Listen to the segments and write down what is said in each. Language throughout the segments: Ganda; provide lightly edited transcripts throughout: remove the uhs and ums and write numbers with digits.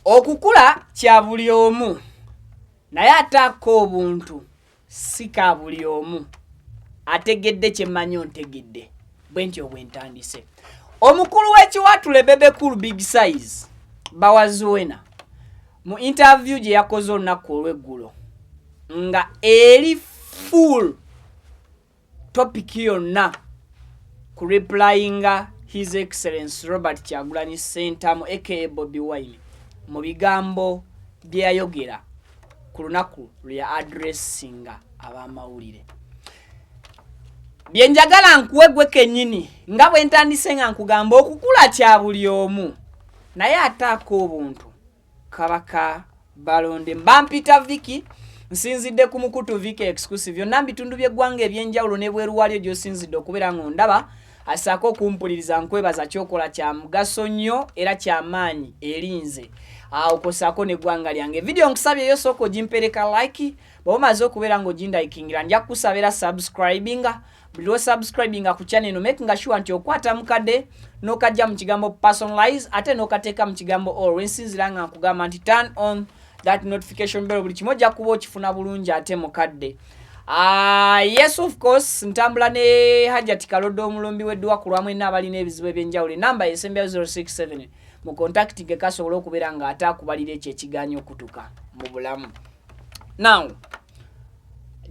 okukula kya buli omu naye atako obuntu sika buli omu ategedde kyemanyi ontegedde bwentyo bwentandise omukulu w'ekiwatule Bebe Cool Big Size Bawazuwena mu interview gye yakoze olunaku olw'eggulo nga eri full topic yonna ku replyinga His Excellency Robert Kyagulanyi Ssentamu aka Bobi Wine mu bigambo bye yayogera ku lunaku lwe addressinga ab'amawulire. Bye njagala nkuwe gwe kennyini nga bwe ntandise nga nkugamba okukula kya buli omu naye ataako obuntu kabaka balonde mbampita Viki nsinzidde ku mukutu Viki exclusive byonna mbitundu by'eggwanga ebyenjawulo ne bweru wali gy'osinzidde okubeera ng'ondaba asaako kumpuliriza nkwebaza kyokola kya mugaso nnyo era ky'amaanyi erinze okosaako n'eggwanga lyange. Video nkusabye yo sooka ogimpereka like bw'omaze okubeera ng'ogindayikingira nja kukusabira subscribinga buli lwo subscribinga ku channel eno making sure nti okwata mukadde n'okajja mu kigambo personalize ate n'okateeka mu kigambo all wensinzira nga nkugamba nti turn on that notification bell buli kimu ojja kuba okifuna bulungi ate mukadde. Yes of course ntambula ne Hajati Kalodo omulombi weddwa ku lwamwe n'abalina ebizibu ebyenjawulo namba esembya 067 mu contact ge kasobola okubeera nga ataakubalira ekyo ekiganyo okutuka mu bulamu. Now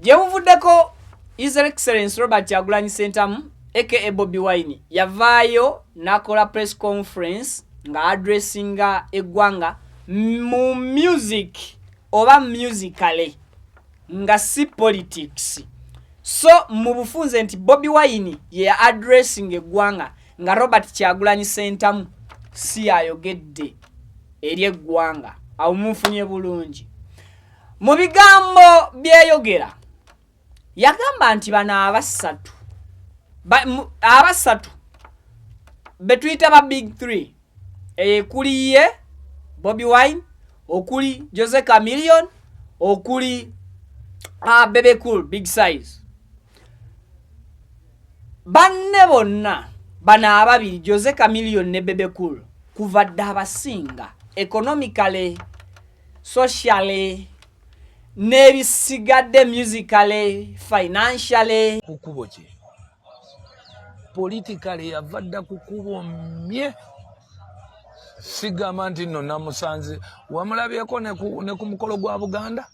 gye muvuddeko His Excellency Robert Kyagulanyi Ssentamu aka Bobi Wine yavaayo nakola press conference nga addressinga eggwanga mu music oba musically nga si politics. So mu bufunze nti Bobi Wine ye addressing eggwanga nga Robert Kyagulanyi Ssentamu si ayogedde eri eggwanga awo mufunye bulungi. Mu bigambo byeyogera yagamba nti bana abasatu betuyita ba big 3 kuli ye Bobi Wine okuli Jose Chameleone okuli Bebe Cool Big Size banne bonna bana ababiri Jose Chameleone ne Bebe Cool kuva dda abasinga economically socially nebisigadde musically financially kukubo ki politically yavadda kukubo mye sigamba nti nno namusanze wamulabyeko ne ku mukolo gwa Buganda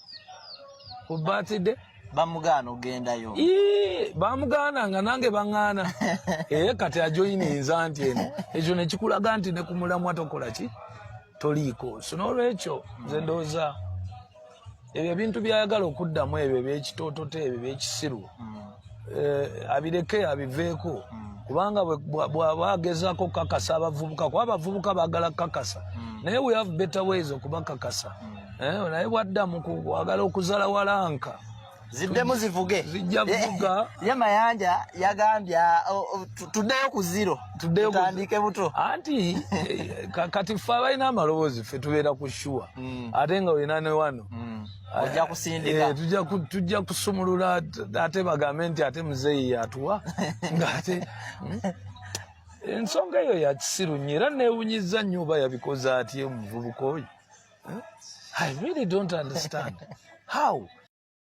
ku birthday bamugana ogendayo bamugana nga nange bangana kati ajoyininza nti eno ekyo ne kikulaga nti ne ku mulamwa tokola ki toliiko so n'olwekyo nze ndowooza ebyo ebintu byayagala okuddamu ebyo ebyekitootote ebyo ebyekisiru abireke abiveeko kubanga bwagezaako kakasa abavubuka kuba abavubuka baagala kakasa naye we have better ways okubakakasa naye bwaddamu kwagala okuzala walanka ziddemu zivuge zijja vuga ye Mayanja yagambye tuddeyo ku zero tutandike buto anti kati ffe abalina amaloboozi ffe tubeera ku shuwa ate nga wena ne wano ojja kusindika tujja kusumulula ate bagambe nti ate muzeeyi yatuwa ng'ate ensonga eyo ya kisiru nnyo era neewunyizza nnyo oba yabikoze atya omuvubuka oyo I really don't understand how